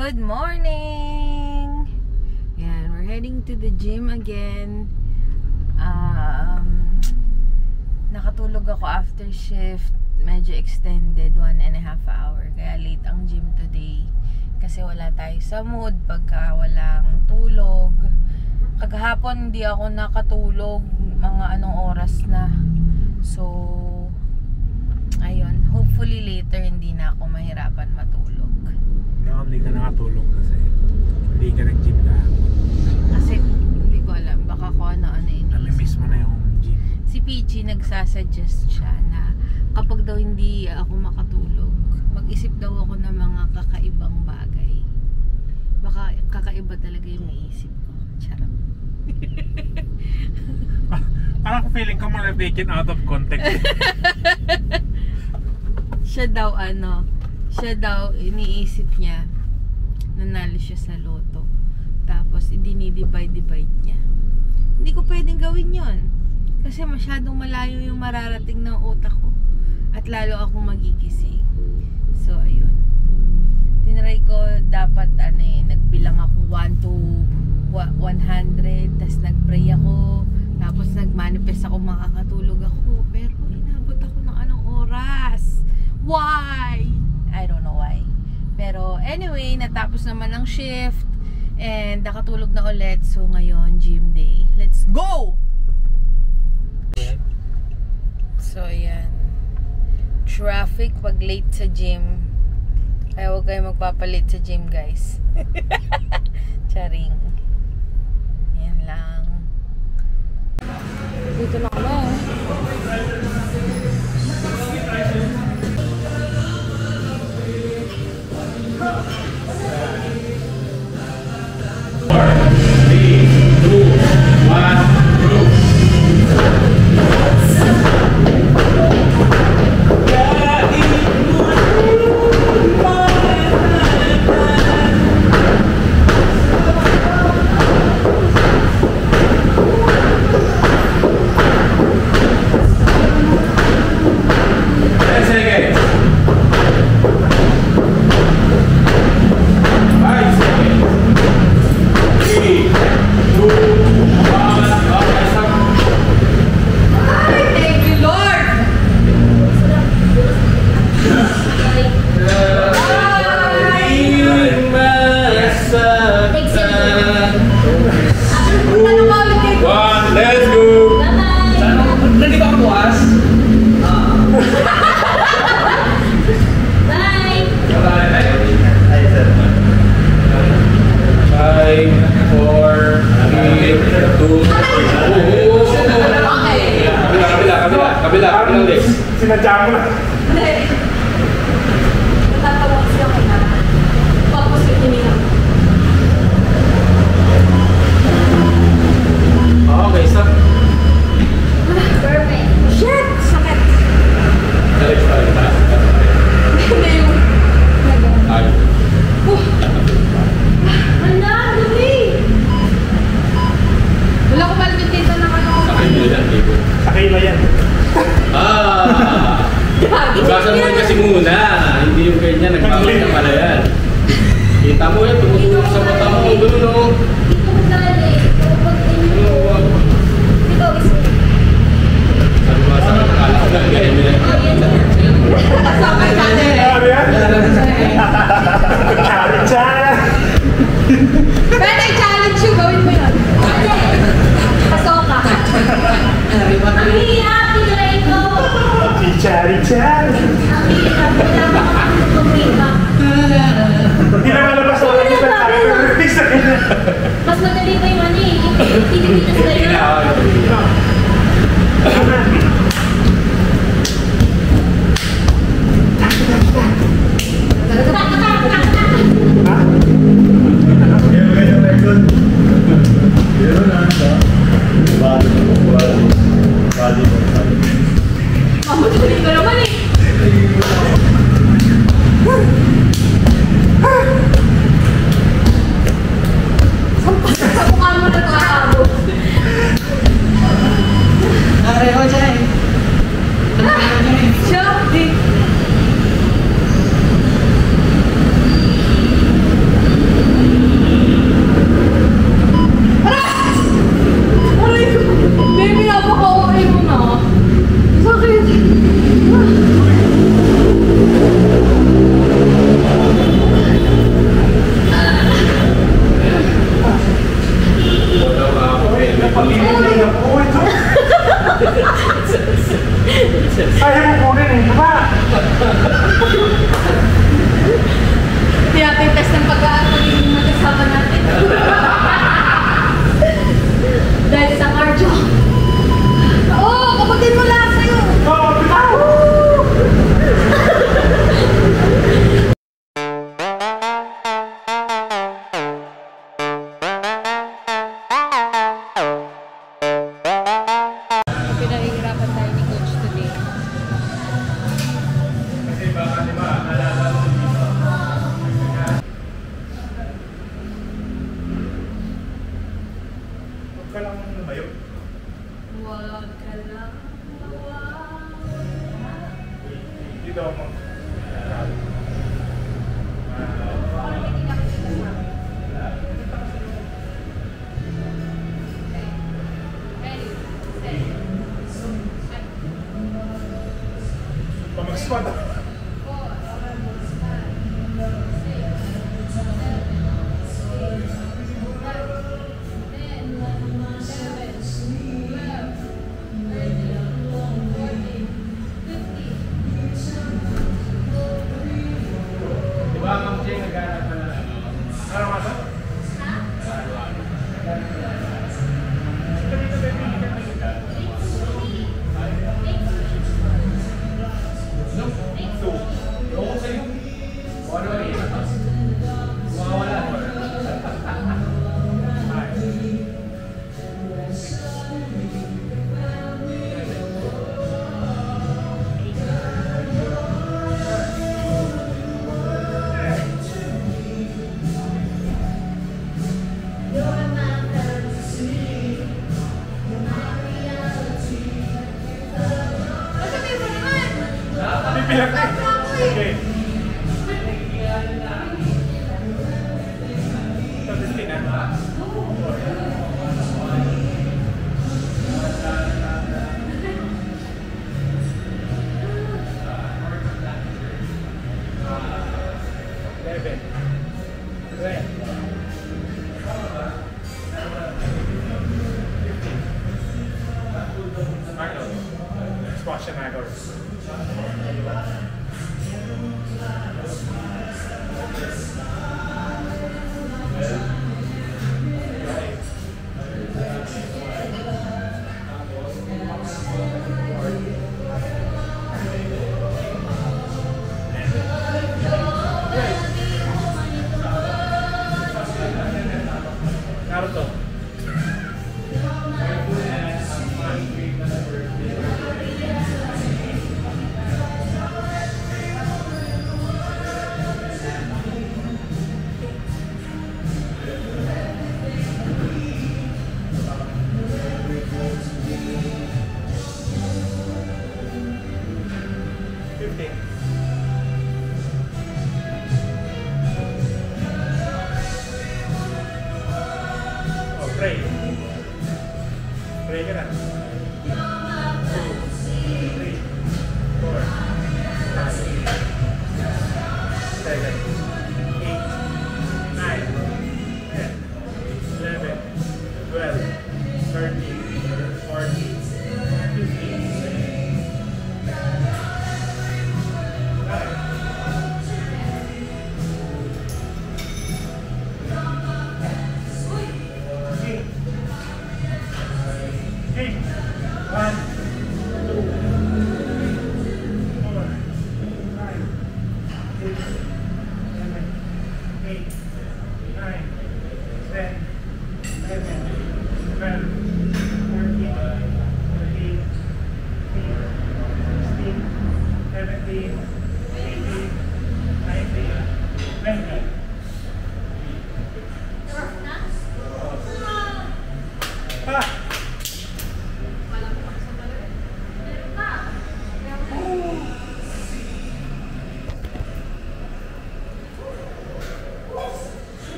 Good morning! Yan, we're heading to the gym again. Nakatulog ako after shift. Medyo extended, 1.5 hour. Kaya late ang gym today. Kasi wala tayo sa mood pagka walang tulog. Kagahapon hindi ako nakatulog. Mga anong oras na. So, ayun. Hopefully later hindi na ako mahirapan matulog. Hindi ka nakatulog kasi hindi ka nag-gym na. Kasi hindi ko alam. Baka ko ano-ano inisip. Nami-miss mo na yung gym. Si PG nagsasuggest siya na kapag daw hindi ako makatulog, mag-isip daw ako ng mga kakaibang bagay. Baka kakaiba talaga yung naisip ko. Charot. Parang feeling ko mo na-taken out of context. Siya daw iniisip niya nanalo siya sa loto. Tapos dinidivide niya. Hindi ko pwedeng gawin yon kasi masyadong malayo yung mararating ng utak ko at lalo akong magigising. So ayun, tinry ko dapat nagbilang ako 1 to 100, tas nagpray ako, tapos nagmanifest ako makakatulog ako, pero inabot ako ng anong oras. Why? I don't know why. Pero anyway, natapos naman ang shift and nakatulog na ulit. So ngayon, gym day. Let's go! So ayan, traffic pag late sa gym. Kaya huwag kayo magpapalit sa gym, guys. Charing. Yan lang. Dito na kami.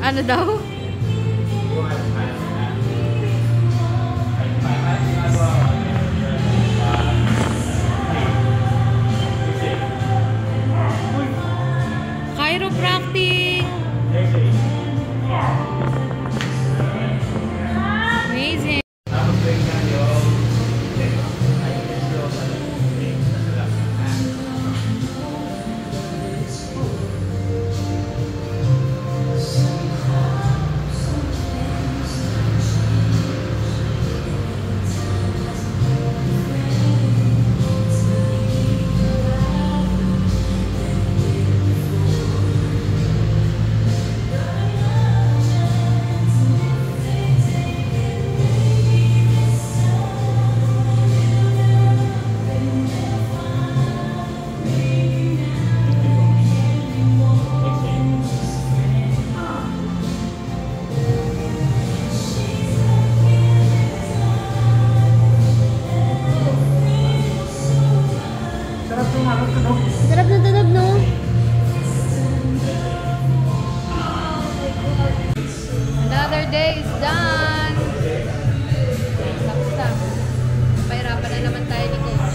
Ano daw? Chiropractic. Amazing. Sarap na tunog, no? Another day is done. Tapos na. Pahirapan na naman tayo ni Coach.